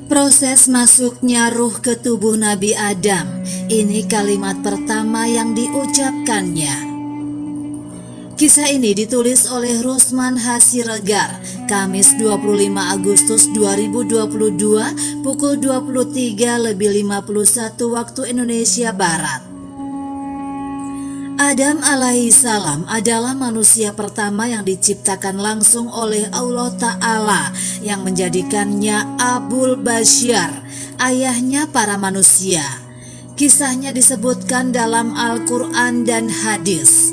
Proses masuknya ruh ke tubuh Nabi Adam, ini kalimat pertama yang diucapkannya. Kisah ini ditulis oleh Rusman Hasiregar, Kamis 25 Agustus 2022 pukul 23:51 waktu Indonesia Barat. Adam alaihissalam adalah manusia pertama yang diciptakan langsung oleh Allah Ta'ala yang menjadikannya Abul Bashar, ayahnya para manusia. Kisahnya disebutkan dalam Al-Quran dan hadis.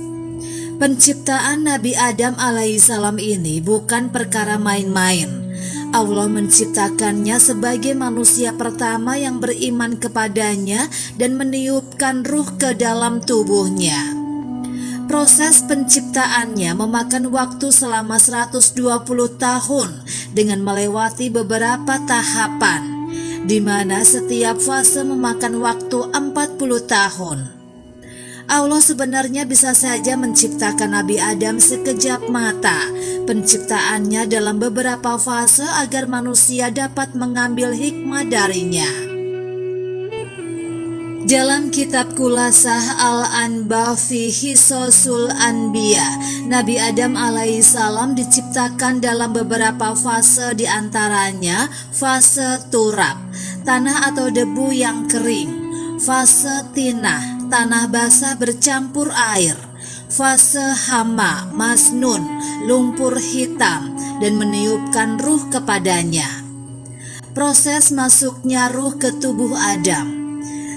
Penciptaan Nabi Adam alaihissalam ini bukan perkara main-main. Allah menciptakannya sebagai manusia pertama yang beriman kepadanya dan meniupkan ruh ke dalam tubuhnya. Proses penciptaannya memakan waktu selama 120 tahun dengan melewati beberapa tahapan, di mana setiap fase memakan waktu 40 tahun. Allah sebenarnya bisa saja menciptakan Nabi Adam sekejap mata. Penciptaannya dalam beberapa fase agar manusia dapat mengambil hikmah darinya. Dalam kitab Khulasah Al-Anba fi Hisosul Anbiya, Nabi Adam alaihissalam diciptakan dalam beberapa fase, diantaranya fase turab, tanah atau debu yang kering, fase tinah, tanah basah bercampur air, fase hama, masnun, lumpur hitam, dan meniupkan ruh kepadanya. Proses masuknya ruh ke tubuh Adam.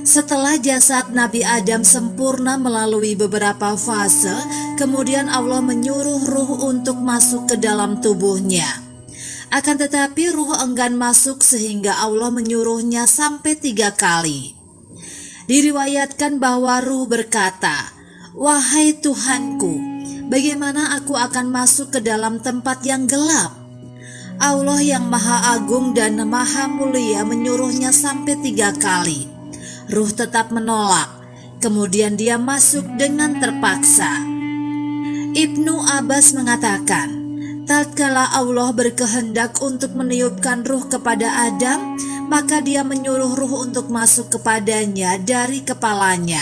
Setelah jasad Nabi Adam sempurna melalui beberapa fase, kemudian Allah menyuruh ruh untuk masuk ke dalam tubuhnya. Akan tetapi ruh enggan masuk sehingga Allah menyuruhnya sampai 3 kali. Diriwayatkan bahwa ruh berkata, "Wahai Tuhanku, bagaimana aku akan masuk ke dalam tempat yang gelap?" Allah yang Maha Agung dan Maha Mulia menyuruhnya sampai 3 kali. Ruh tetap menolak, kemudian dia masuk dengan terpaksa. Ibnu Abbas mengatakan, tatkala Allah berkehendak untuk meniupkan ruh kepada Adam, maka dia menyuruh ruh untuk masuk kepadanya dari kepalanya.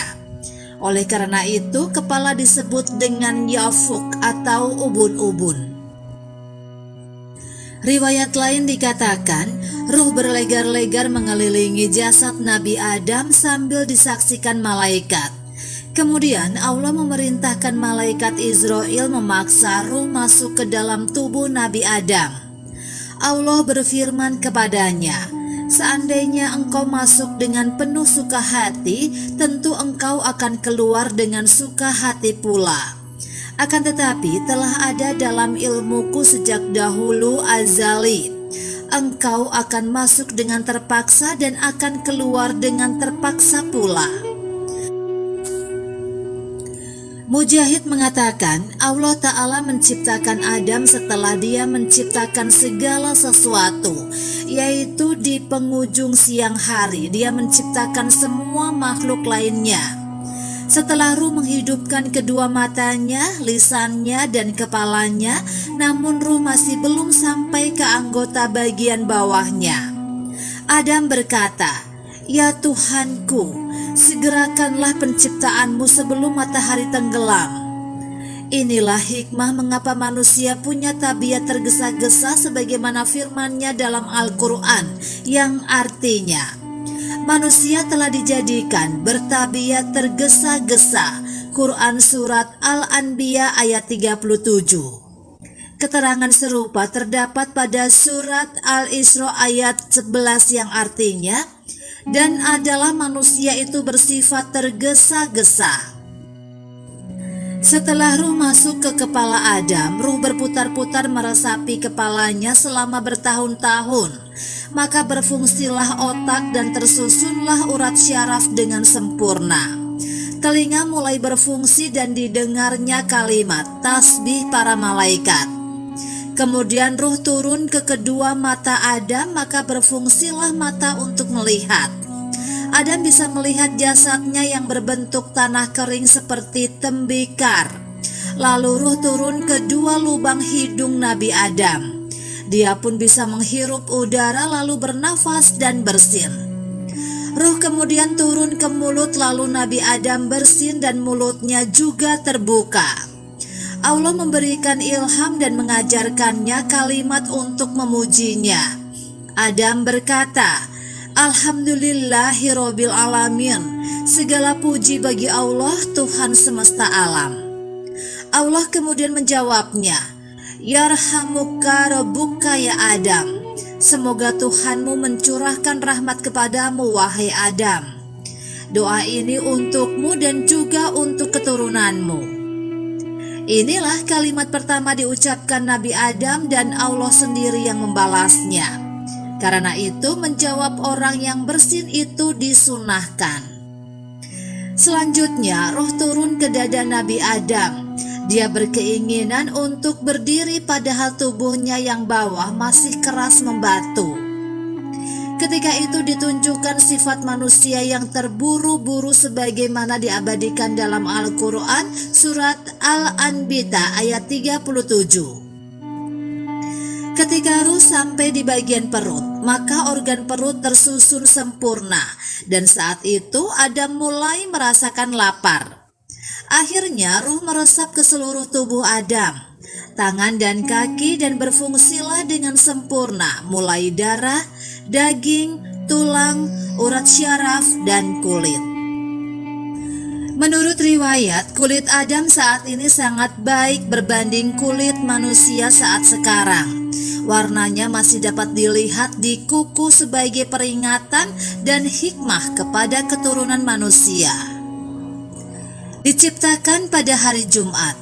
Oleh karena itu, kepala disebut dengan yafuk atau ubun-ubun. Riwayat lain dikatakan, ruh berlegar-legar mengelilingi jasad Nabi Adam sambil disaksikan malaikat. Kemudian Allah memerintahkan malaikat Israel memaksa ruh masuk ke dalam tubuh Nabi Adam. Allah berfirman kepadanya, "Seandainya engkau masuk dengan penuh suka hati, tentu engkau akan keluar dengan suka hati pula. Akan tetapi telah ada dalam ilmuku sejak dahulu azali, engkau akan masuk dengan terpaksa dan akan keluar dengan terpaksa pula." Mujahid mengatakan, Allah Ta'ala menciptakan Adam setelah dia menciptakan segala sesuatu, yaitu di penghujung siang hari dia menciptakan semua makhluk lainnya. Setelah ruh menghidupkan kedua matanya, lisannya, dan kepalanya, namun ruh masih belum sampai ke anggota bagian bawahnya. Adam berkata, "Ya Tuhanku, segerakanlah penciptaanmu sebelum matahari tenggelam." Inilah hikmah mengapa manusia punya tabiat tergesa-gesa sebagaimana firman-Nya dalam Al-Quran yang artinya, manusia telah dijadikan bertabiat tergesa-gesa. Quran Surat Al-Anbiya ayat 37. Keterangan serupa terdapat pada Surat Al-Isra ayat 11 yang artinya, dan adalah manusia itu bersifat tergesa-gesa. Setelah ruh masuk ke kepala Adam, ruh berputar-putar meresapi kepalanya selama bertahun-tahun. Maka berfungsilah otak dan tersusunlah urat syaraf dengan sempurna. Telinga mulai berfungsi dan didengarnya kalimat tasbih para malaikat. Kemudian ruh turun ke kedua mata Adam, maka berfungsilah mata untuk melihat. Adam bisa melihat jasadnya yang berbentuk tanah kering seperti tembikar. Lalu ruh turun ke 2 lubang hidung Nabi Adam. Dia pun bisa menghirup udara lalu bernafas dan bersin. Roh kemudian turun ke mulut lalu Nabi Adam bersin dan mulutnya juga terbuka. Allah memberikan ilham dan mengajarkannya kalimat untuk memujinya. Adam berkata, Alhamdulillahirobbil alamin. Segala puji bagi Allah, Tuhan semesta alam. Allah kemudian menjawabnya, Yarhamuka rabbuka ya Adam. Semoga Tuhanmu mencurahkan rahmat kepadamu, wahai Adam. Doa ini untukmu dan juga untuk keturunanmu. Inilah kalimat pertama diucapkan Nabi Adam dan Allah sendiri yang membalasnya. Karena itu menjawab orang yang bersin itu disunahkan. Selanjutnya roh turun ke dada Nabi Adam. Dia berkeinginan untuk berdiri padahal tubuhnya yang bawah masih keras membatu. Ketika itu ditunjukkan sifat manusia yang terburu-buru sebagaimana diabadikan dalam Al-Quran surat Al-Anbiya ayat 37. Ketika ruh sampai di bagian perut, maka organ perut tersusun sempurna dan saat itu Adam mulai merasakan lapar. Akhirnya ruh meresap ke seluruh tubuh Adam, tangan dan kaki dan berfungsilah dengan sempurna mulai darah, daging, tulang, urat syaraf, dan kulit. Menurut riwayat, kulit Adam saat ini sangat baik berbanding kulit manusia saat sekarang. Warnanya masih dapat dilihat di kuku sebagai peringatan dan hikmah kepada keturunan manusia. Diciptakan pada hari Jumat.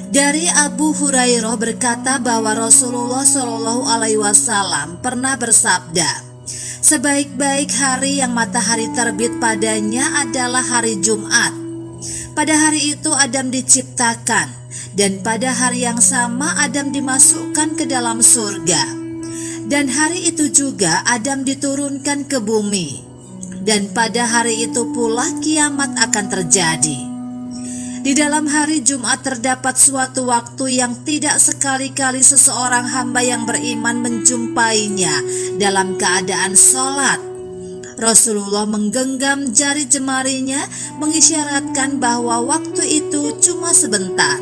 Dari Abu Hurairah berkata bahwa Rasulullah Shallallahu Alaihi Wasallam pernah bersabda, sebaik-baik hari yang matahari terbit padanya adalah hari Jumat. Pada hari itu Adam diciptakan dan pada hari yang sama Adam dimasukkan ke dalam surga. Dan hari itu juga Adam diturunkan ke bumi. Dan pada hari itu pula kiamat akan terjadi. Di dalam hari Jumat terdapat suatu waktu yang tidak sekali-kali seseorang hamba yang beriman menjumpainya dalam keadaan sholat. Rasulullah menggenggam jari jemarinya mengisyaratkan bahwa waktu itu cuma sebentar.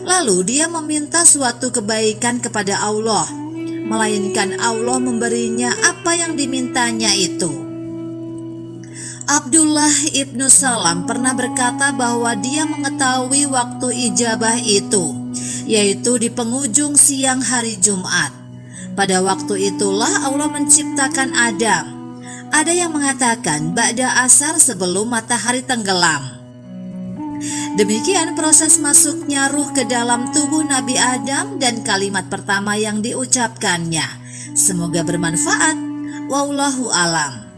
Lalu dia meminta suatu kebaikan kepada Allah, melainkan Allah memberinya apa yang dimintanya itu. Abdullah ibnu Salam pernah berkata bahwa dia mengetahui waktu ijabah itu, yaitu di penghujung siang hari Jumat. Pada waktu itulah Allah menciptakan Adam. Ada yang mengatakan ba'da asar sebelum matahari tenggelam. Demikian proses masuknya ruh ke dalam tubuh Nabi Adam dan kalimat pertama yang diucapkannya. Semoga bermanfaat. Wallahu alam.